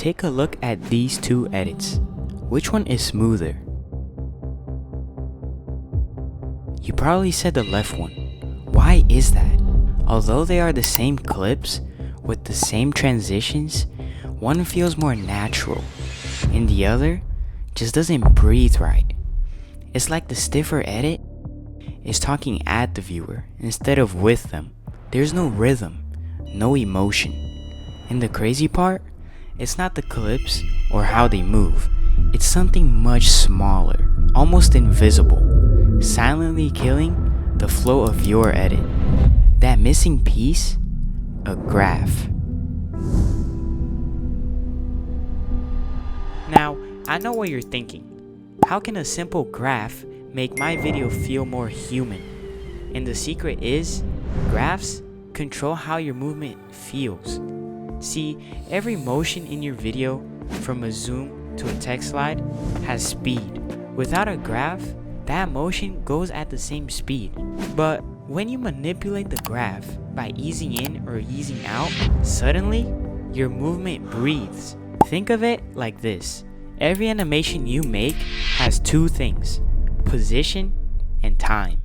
take a look at these two edits. Which one is smoother? You probably said the left one. Why is that? Although they are the same clips with the same transitions, one feels more natural and the other just doesn't breathe right. It's like the stiffer edit is talking at the viewer instead of with them. There's no rhythm, no emotion. And the crazy part, it's not the clips or how they move. It's something much smaller, almost invisible, silently killing the flow of your edit. That missing piece, a graph. Now, I know what you're thinking. How can a simple graph make my video feel more human? And the secret is, graphs control how your movement feels. See, every motion in your video, from a zoom to a text slide, has speed. Without a graph, that motion goes at the same speed. But when you manipulate the graph by easing in or easing out, suddenly your movement breathes. Think of it like this. Every animation you make has two things: position and time.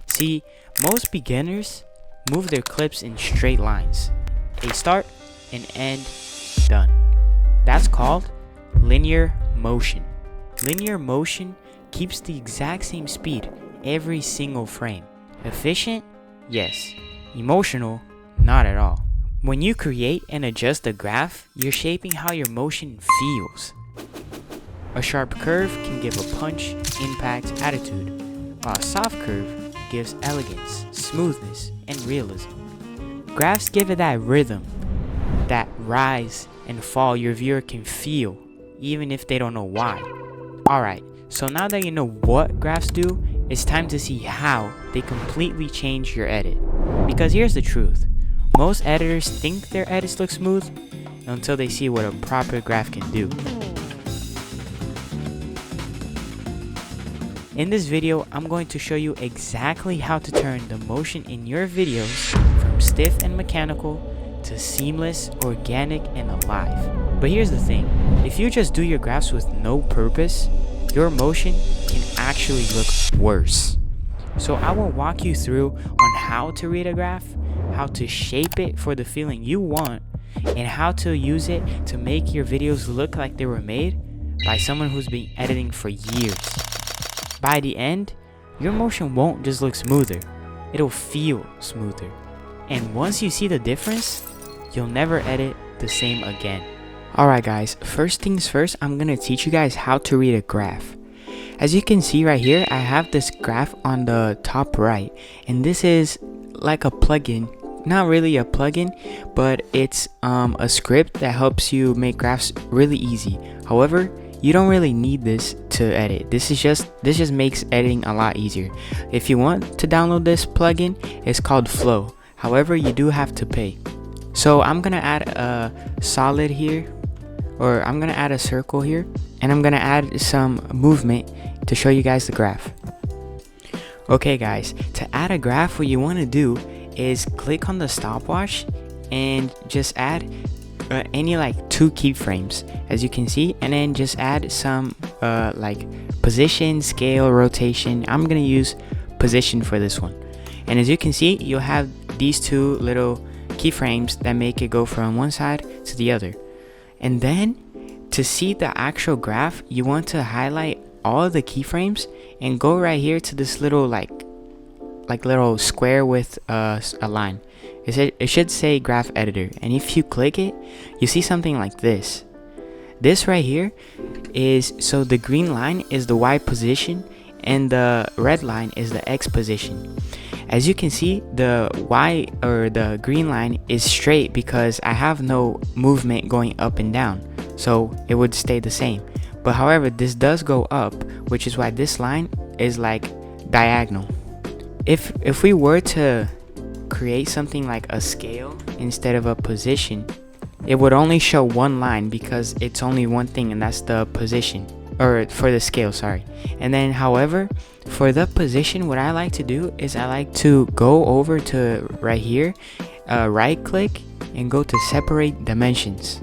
See, most beginners move their clips in straight lines. A start, an end, done. That's called linear motion. Linear motion keeps the exact same speed every single frame. Efficient? Yes. Emotional? Not at all. When you create and adjust the graph, you're shaping how your motion feels. A sharp curve can give a punch, impact, attitude, while a soft curve gives elegance, smoothness, and realism. Graphs give it that rhythm, that rise and fall your viewer can feel, even if they don't know why. Alright, so now that you know what graphs do, it's time to see how they completely change your edit. Because here's the truth. Most editors think their edits look smooth until they see what a proper graph can do. In this video, I'm going to show you exactly how to turn the motion in your videos from stiff and mechanical to seamless, organic, and alive. But here's the thing, if you just do your graphs with no purpose, your motion can actually look worse. So I will walk you through on how to read a graph, how to shape it for the feeling you want, and how to use it to make your videos look like they were made by someone who's been editing for years. By the end, your motion won't just look smoother, it'll feel smoother. And once you see the difference, you'll never edit the same again. Alright guys, first things first, I'm gonna teach you guys how to read a graph. As you can see right here, I have this graph on the top right, and this is like a plugin. Not really a plugin, but it's a script that helps you make graphs really easy. However, you don't really need this to edit. This just makes editing a lot easier. If you want to download this plugin, it's called Flow. However, you do have to pay. So I'm gonna add a solid here, or I'm gonna add a circle here, and I'm gonna add some movement to show you guys the graph. Okay guys, to add a graph, what you want to do is click on the stopwatch and just add any like 2 keyframes, as you can see, and then just add some like position, scale, rotation. I'm gonna use position for this one. And as you can see, you'll have these 2 little keyframes that make it go from one side to the other. And then to see the actual graph, you want to highlight all of the keyframes and go right here to this little like little square with a line. It should say graph editor, and if you click it, you see something like this. This right here is, so the green line is the Y position and the red line is the X position. As you can see, the Y or the green line is straight because I have no movement going up and down, so it would stay the same. But however, this does go up, which is why this line is like diagonal. If we were to create something like a scale instead of a position, it would only show one line because it's only one thing, and that's the position, or for the scale, sorry. And then however, for the position, what I like to do is I like to go over to right here, right click and go to separate dimensions.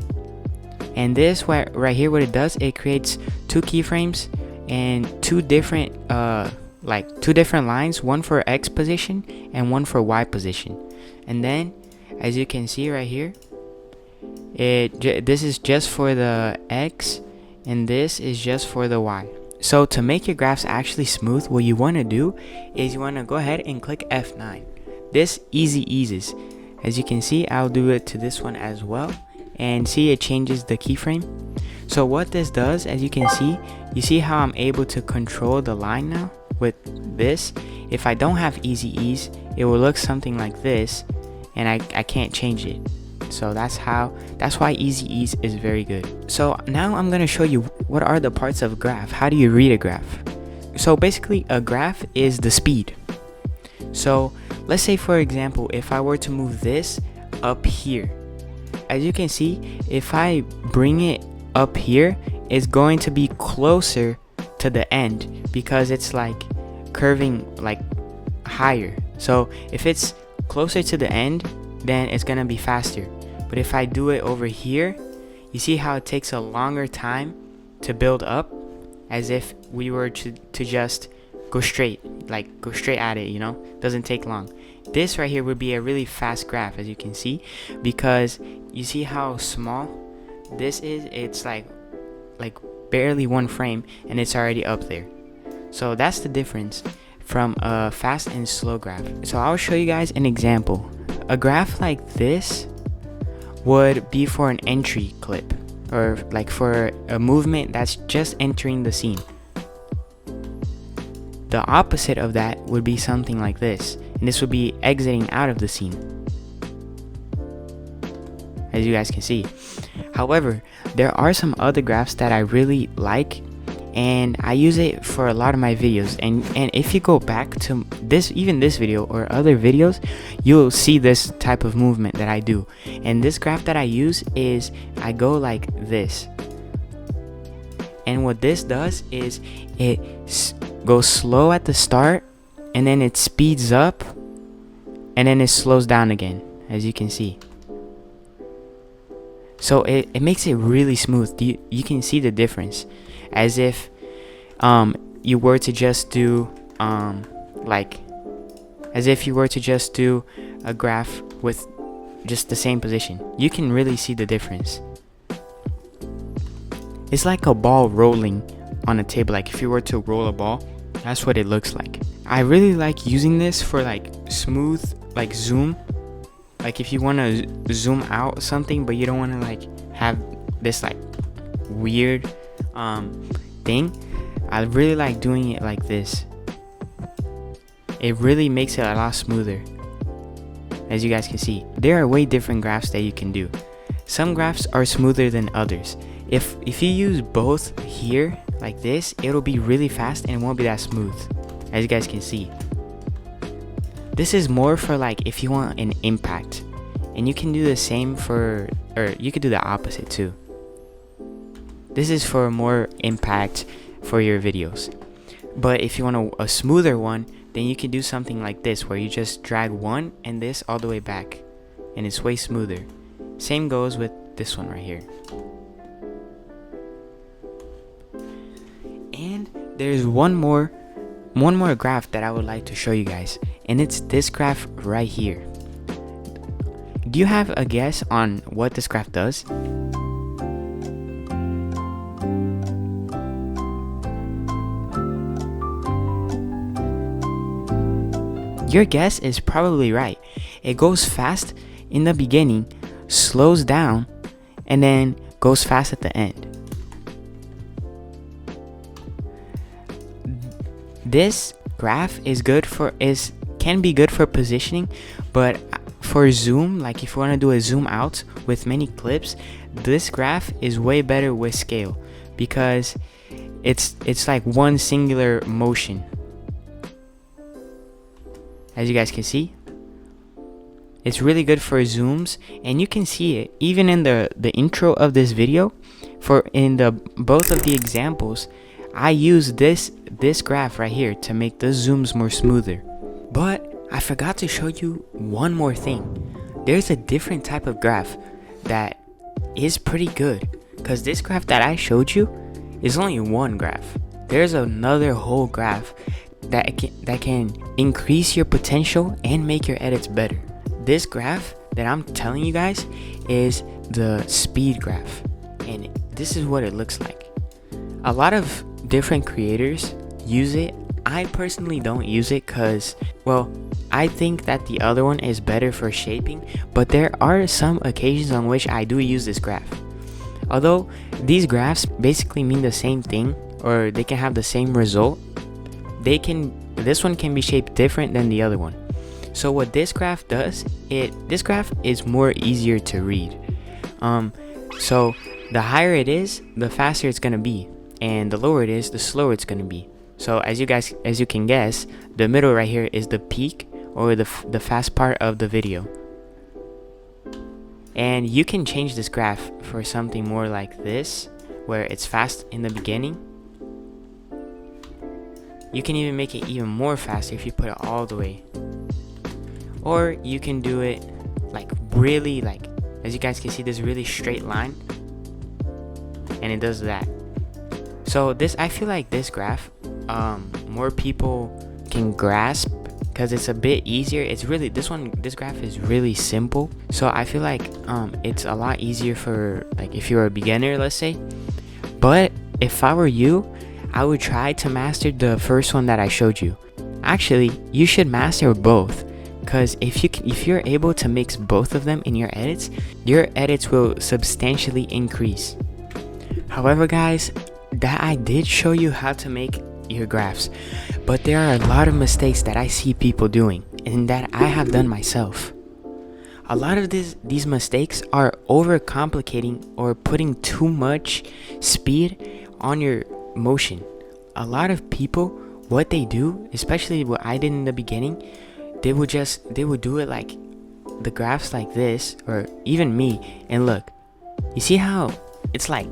And this right here, what it does, it creates two keyframes and two different lines, one for X position and one for Y position. And then as you can see right here, this is just for the X and this is just for the Y. So to make your graphs actually smooth, what you want to do is you want to go ahead and click F9. This easy eases. As you can see, I'll do it to this one as well, and see it changes the keyframe. So what this does, as you can see, you see how I'm able to control the line now with this. If I don't have easy ease, it will look something like this, and I can't change it. So that's why easy ease is very good. So now I'm going to show you what are the parts of a graph. How do you read a graph? So basically a graph is the speed. So let's say, for example, if I were to move this up here, as you can see, if I bring it up here, it's going to be closer to the end because it's like curving like higher. So if it's closer to the end, then it's gonna be faster. But if I do it over here, you see how it takes a longer time to build up, as if we were to just go straight at it, you know, doesn't take long. This right here would be a really fast graph, as you can see, because you see how small this is. It's like barely one frame and it's already up there. So that's the difference from a fast and slow graph. So I'll show you guys an example. A graph like this would be for an entry clip, or like for a movement that's just entering the scene. The opposite of that would be something like this, and this would be exiting out of the scene, as you guys can see. However, there are some other graphs that I really like, and I use it for a lot of my videos. And if you go back to this video or other videos, you'll see this type of movement that I do. And this graph that I use is, I go like this, and what this does is it goes slow at the start, and then it speeds up, and then it slows down again, as you can see. So it makes it really smooth. You can see the difference, as if you were to just do a graph with just the same position. You can really see the difference. It's like a ball rolling on a table. Like if you were to roll a ball, that's what it looks like. I really like using this for like smooth, like zoom. Like if you want to zoom out something, but you don't want to like have this like weird thing, I really like doing it like this. It really makes it a lot smoother. As you guys can see, there are way different graphs that you can do. Some graphs are smoother than others. If you use both here like this, it'll be really fast and it won't be that smooth, as you guys can see. This is more for like if you want an impact, and you can do the same for, or you could do the opposite too. This is for more impact for your videos. But if you want a smoother one, then you can do something like this, where you just drag one and this all the way back, and it's way smoother. Same goes with this one right here. And there's one more graph that I would like to show you guys, and it's this graph right here. Do you have a guess on what this graph does? Your guess is probably right. It goes fast in the beginning, slows down, and then goes fast at the end. This graph can be good for positioning, but for zoom, like if you want to do a zoom out with many clips, this graph is way better with scale, because it's like one singular motion. As you guys can see, it's really good for zooms, and you can see it even in the intro of this video. In both of the examples, I use this graph right here to make the zooms more smoother. But I forgot to show you one more thing. There's a different type of graph that is pretty good. because this graph that I showed you is only one graph. There's another whole graph that can increase your potential and make your edits better. This graph that I'm telling you guys is the speed graph, and this is what it looks like. A lot of different creators use it. I personally don't use it because, well, I think that the other one is better for shaping, but there are some occasions on which I do use this graph. Although these graphs basically mean the same thing, or they can have the same result, this one can be shaped different than the other one. So what this graph does, this graph is more easier to read. So the higher it is, the faster it's gonna be, and the lower it is, the slower it's gonna be. So as you can guess, the middle right here is the peak, or the fast part of the video. And you can change this graph for something more like this, where it's fast in the beginning. You can even make it even more faster if you put it all the way. Or you can do it like really, like, as you guys can see, this really straight line, and it does that. So I feel like this graph, more people can grasp because it's a bit easier. This graph is really simple. So I feel like it's a lot easier for, like, if you're a beginner, let's say. But if I were you, I would try to master the first one that I showed you. Actually, you should master both, because if you're able to mix both of them in your edits will substantially increase. However, guys, that I did show you how to make your graphs, but there are a lot of mistakes that I see people doing, and that I have done myself. A lot of these mistakes are overcomplicating or putting too much speed on your motion. A lot of people, what they do, especially what I did in the beginning, they would do it like the graphs like this, or even me, and look, you see how it's like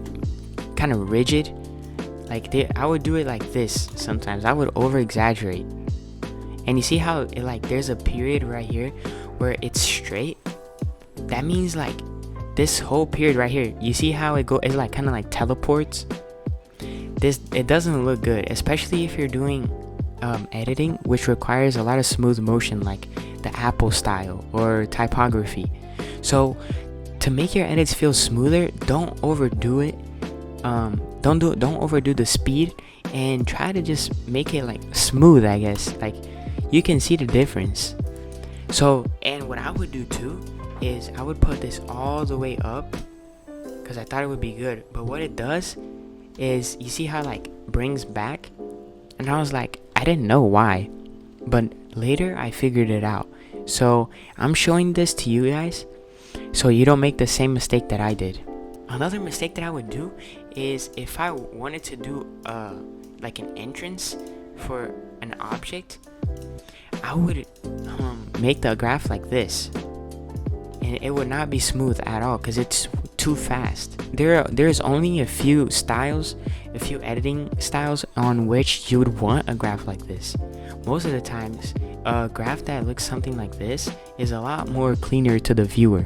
kind of rigid? Like I would do it like this sometimes. I would over exaggerate, and you see how it, like, there's a period right here where it's straight. That means like this whole period right here, you see how it like kind of like teleports. It doesn't look good, especially if you're doing editing, which requires a lot of smooth motion, like the Apple style or typography. So to make your edits feel smoother, don't overdo it. Don't overdo the speed, and try to just make it like smooth, I guess. Like, you can see the difference. So, and what I would do too is I would put this all the way up because I thought it would be good. But what it does is, you see how it like brings back, and I was like, I didn't know why, but later I figured it out. So I'm showing this to you guys so you don't make the same mistake that I did. Another mistake that I would do is, if I wanted to do like an entrance for an object, I would make the graph like this, and it would not be smooth at all because it's too fast. There's only a few editing styles on which you would want a graph like this. Most of the times, a graph that looks something like this is a lot more cleaner to the viewer,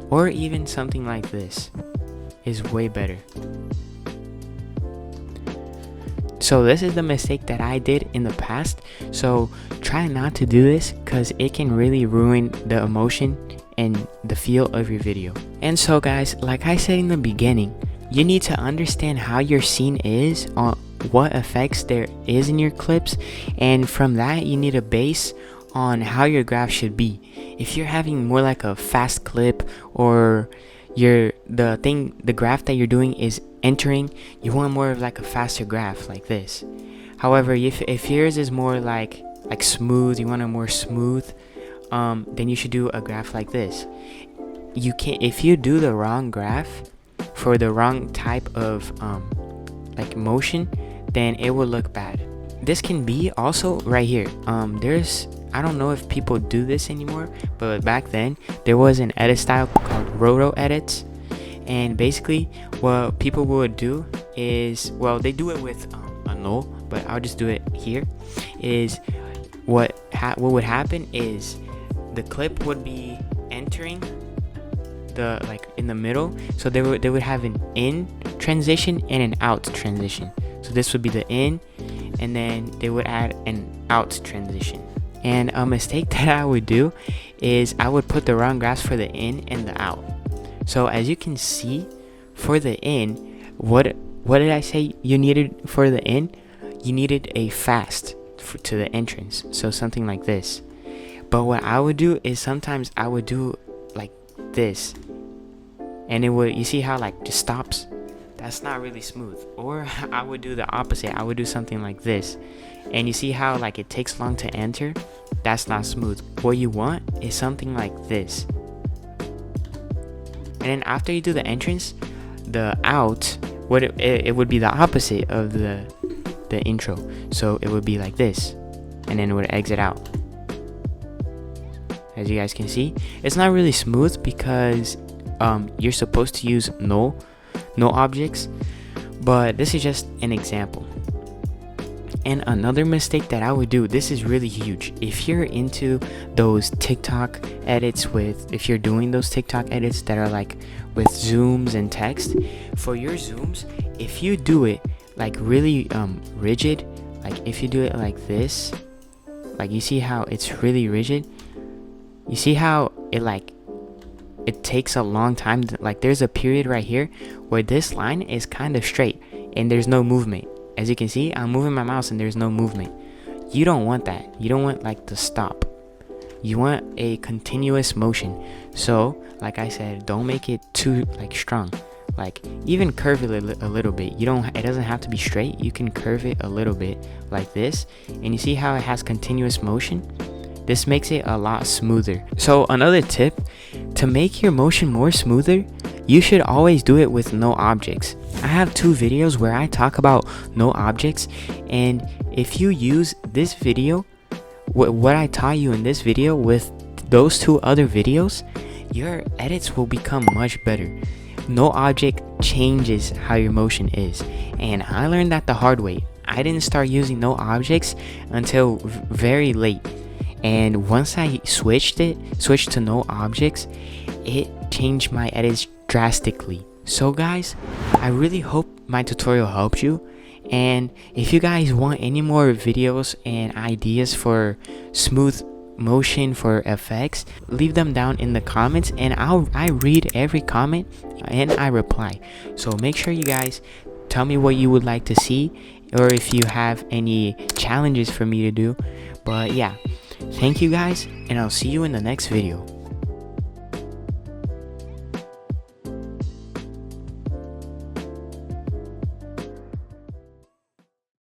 or even something like this is way better. So this is the mistake that I did in the past, so try not to do this because it can really ruin the emotion and the feel of your video. And so guys, like I said in the beginning, you need to understand how your scene is, on what effects there is in your clips, and from that you need a base on how your graph should be. If you're having more like a fast clip, or the graph that you're doing is entering, you want more of like a faster graph like this. However, if yours is more like smooth, you want a more smooth, then you should do a graph like this. You can't, if you do the wrong graph for the wrong type of like motion, then it will look bad. This can be also right here. I don't know if people do this anymore, but back then there was an edit style called roto edits, and basically what people would do is, well, they do it with a null, but I'll just do it here. Is what would happen is the clip would be entering, the like in the middle, so they would have an in transition and an out transition. So this would be the in, and then they would add an out transition. And a mistake that I would do is I would put the wrong graphs for the in and the out. So as you can see, for the in, what did I say you needed for the in? You needed a fast to the entrance, so something like this. But what I would do is sometimes I would do like this, and it would, you see how like just stops? That's not really smooth. Or I would do the opposite. I would do something like this, and you see how like it takes long to enter? That's not smooth. What you want is something like this. And then after you do the entrance, the out, it would be the opposite of the intro. So it would be like this, and then it would exit out. As you guys can see, it's not really smooth because you're supposed to use no objects, but this is just an example. And another mistake that I would do, this is really huge. If you're into those TikTok edits if you're doing those TikTok edits that are like with zooms and text, for your zooms, if you do it like really rigid, like if you do it like this, like you see how it's really rigid, you see how it takes a long time like there's a period right here where this line is kind of straight and there's no movement. As you can see, I'm moving my mouse and there's no movement. You don't want that. You don't want like to stop. You want a continuous motion. So like I said, don't make it too like strong. Like even curve it a little bit. It doesn't have to be straight. You can curve it a little bit like this, and you see how it has continuous motion? This makes it a lot smoother. So another tip, to make your motion more smoother, you should always do it with no objects. I have 2 videos where I talk about no objects, and if you use this video, what I taught you in this video with those 2 other videos, your edits will become much better. No object changes how your motion is, and I learned that the hard way. I didn't start using no objects until very late, and once I switched to no objects, it changed my edits drastically. So guys, I really hope my tutorial helped you, and if you guys want any more videos and ideas for smooth motion for effects, leave them down in the comments, and I read every comment and I reply. So make sure you guys tell me what you would like to see, or if you have any challenges for me to do. But yeah, thank you guys, and I'll see you in the next video.